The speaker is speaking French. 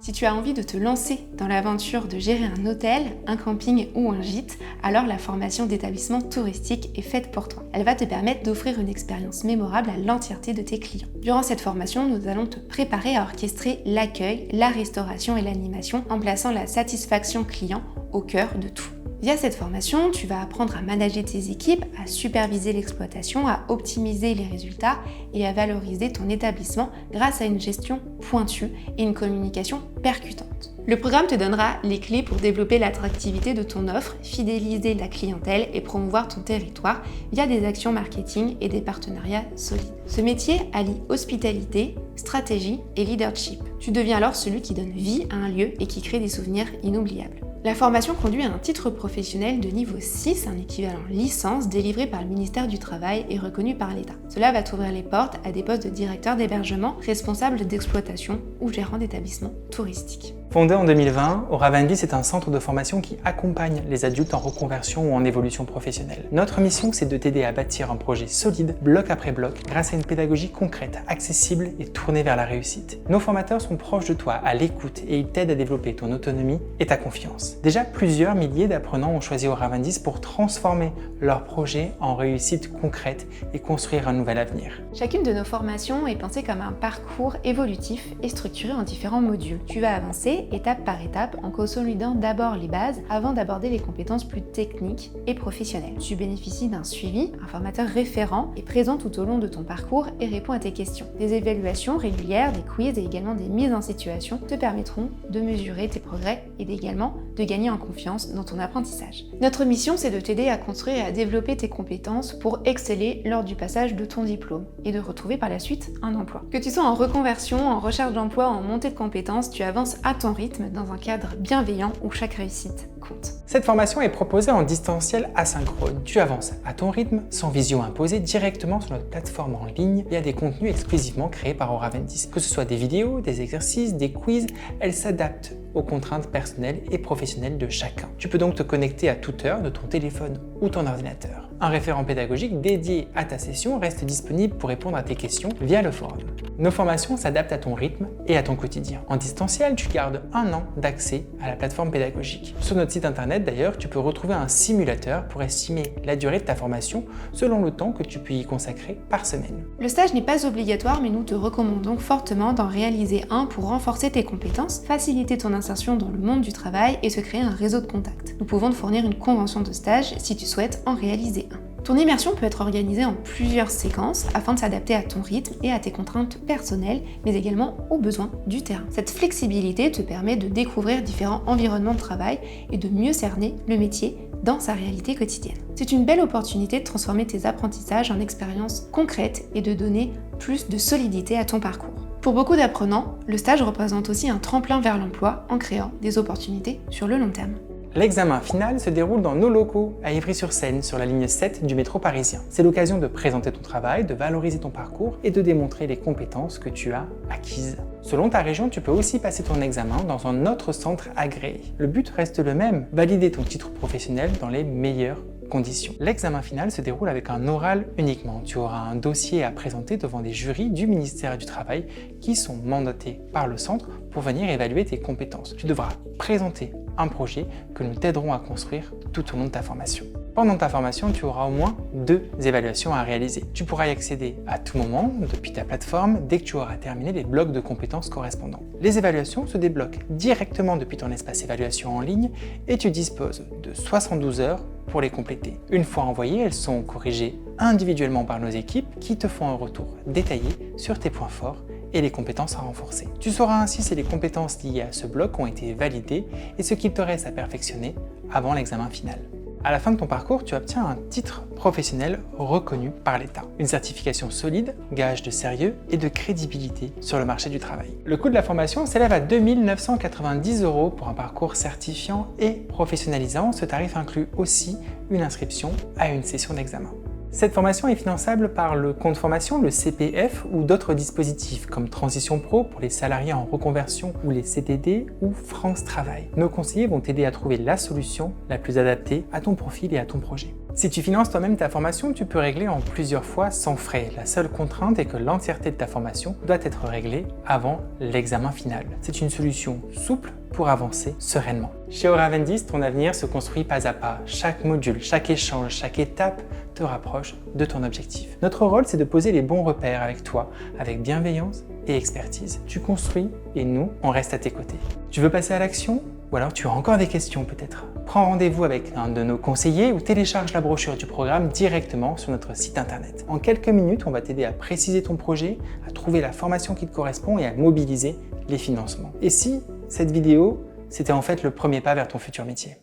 Si tu as envie de te lancer dans l'aventure de gérer un hôtel, un camping ou un gîte, alors la formation d'établissement touristique est faite pour toi. Elle va te permettre d'offrir une expérience mémorable à l'entièreté de tes clients. Durant cette formation, nous allons te préparer à orchestrer l'accueil, la restauration et l'animation en plaçant la satisfaction client au cœur de tout. Via cette formation, tu vas apprendre à manager tes équipes, à superviser l'exploitation, à optimiser les résultats et à valoriser ton établissement grâce à une gestion pointue et une communication percutante. Le programme te donnera les clés pour développer l'attractivité de ton offre, fidéliser la clientèle et promouvoir ton territoire via des actions marketing et des partenariats solides. Ce métier allie hospitalité, stratégie et leadership. Tu deviens alors celui qui donne vie à un lieu et qui crée des souvenirs inoubliables. La formation conduit à un titre professionnel de niveau 6, un équivalent licence délivré par le ministère du Travail et reconnu par l'État. Cela va t'ouvrir les portes à des postes de directeur d'hébergement, responsable d'exploitation ou gérant d'établissement touristique. Fondé en 2020, Oravandis est un centre de formation qui accompagne les adultes en reconversion ou en évolution professionnelle. Notre mission, c'est de t'aider à bâtir un projet solide, bloc après bloc, grâce à une pédagogie concrète, accessible et tournée vers la réussite. Nos formateurs sont proches de toi, à l'écoute, et ils t'aident à développer ton autonomie et ta confiance. Déjà, plusieurs milliers d'apprenants ont choisi Oravandis pour transformer leur projet en réussite concrète et construire un nouvel avenir. Chacune de nos formations est pensée comme un parcours évolutif et structuré en différents modules. Tu vas avancer étape par étape en consolidant d'abord les bases avant d'aborder les compétences plus techniques et professionnelles. Tu bénéficies d'un suivi, un formateur référent est présent tout au long de ton parcours et répond à tes questions. Des évaluations régulières, des quiz et également des mises en situation te permettront de mesurer tes progrès et également de gagner en confiance dans ton apprentissage. Notre mission, c'est de t'aider à construire et à développer tes compétences pour exceller lors du passage de ton diplôme et de retrouver par la suite un emploi. Que tu sois en reconversion, en recherche d'emploi, en montée de compétences, tu avances à ton rythme dans un cadre bienveillant où chaque réussite compte. Cette formation est proposée en distanciel asynchrone. Tu avances à ton rythme, sans visio imposée, directement sur notre plateforme en ligne via des contenus exclusivement créés par Oravandis. Que ce soit des vidéos, des exercices, des quiz, elles s'adaptent aux contraintes personnelles et professionnelles de chacun. Tu peux donc te connecter à toute heure de ton téléphone ou ton ordinateur. Un référent pédagogique dédié à ta session reste disponible pour répondre à tes questions via le forum. Nos formations s'adaptent à ton rythme et à ton quotidien. En distanciel, tu gardes 1 an d'accès à la plateforme pédagogique. Sur notre site internet d'ailleurs, tu peux retrouver un simulateur pour estimer la durée de ta formation selon le temps que tu peux y consacrer par semaine. Le stage n'est pas obligatoire, mais nous te recommandons fortement d'en réaliser un pour renforcer tes compétences, faciliter ton insertion dans le monde du travail et se créer un réseau de contacts. Nous pouvons te fournir une convention de stage si tu souhaites en réaliser un. Ton immersion peut être organisée en plusieurs séquences afin de s'adapter à ton rythme et à tes contraintes personnelles, mais également aux besoins du terrain. Cette flexibilité te permet de découvrir différents environnements de travail et de mieux cerner le métier dans sa réalité quotidienne. C'est une belle opportunité de transformer tes apprentissages en expériences concrètes et de donner plus de solidité à ton parcours. Pour beaucoup d'apprenants, le stage représente aussi un tremplin vers l'emploi en créant des opportunités sur le long terme. L'examen final se déroule dans nos locaux à Ivry-sur-Seine, sur la ligne 7 du métro parisien. C'est l'occasion de présenter ton travail, de valoriser ton parcours et de démontrer les compétences que tu as acquises. Selon ta région, tu peux aussi passer ton examen dans un autre centre agréé. Le but reste le même, valider ton titre professionnel dans les meilleures conditions. L'examen final se déroule avec un oral uniquement. Tu auras un dossier à présenter devant des jurys du ministère du Travail qui sont mandatés par le centre pour venir évaluer tes compétences. Tu devras présenter un projet que nous t'aiderons à construire tout au long de ta formation. Pendant ta formation, tu auras au moins 2 évaluations à réaliser. Tu pourras y accéder à tout moment depuis ta plateforme dès que tu auras terminé les blocs de compétences correspondants. Les évaluations se débloquent directement depuis ton espace évaluation en ligne et tu disposes de 72 heures pour les compléter. Une fois envoyées, elles sont corrigées individuellement par nos équipes qui te font un retour détaillé sur tes points forts et les compétences à renforcer. Tu sauras ainsi si les compétences liées à ce bloc ont été validées et ce qu'il te reste à perfectionner avant l'examen final. À la fin de ton parcours, tu obtiens un titre professionnel reconnu par l'État. Une certification solide, gage de sérieux et de crédibilité sur le marché du travail. Le coût de la formation s'élève à 2 990 € pour un parcours certifiant et professionnalisant. Ce tarif inclut aussi une inscription à une session d'examen. Cette formation est finançable par le compte formation, le CPF ou d'autres dispositifs comme Transition Pro pour les salariés en reconversion ou les CDD ou France Travail. Nos conseillers vont t'aider à trouver la solution la plus adaptée à ton profil et à ton projet. Si tu finances toi-même ta formation, tu peux régler en plusieurs fois sans frais. La seule contrainte est que l'entièreté de ta formation doit être réglée avant l'examen final. C'est une solution souple pour avancer sereinement. Chez Euravendis, ton avenir se construit pas à pas. Chaque module, chaque échange, chaque étape te rapproche de ton objectif. Notre rôle, c'est de poser les bons repères avec toi, avec bienveillance et expertise. Tu construis et nous, on reste à tes côtés. Tu veux passer à l'action ? Ou alors tu as encore des questions peut-être? Prends rendez-vous avec un de nos conseillers ou télécharge la brochure du programme directement sur notre site internet. En quelques minutes, on va t'aider à préciser ton projet, à trouver la formation qui te correspond et à mobiliser les financements. Et si cette vidéo, c'était en fait le premier pas vers ton futur métier?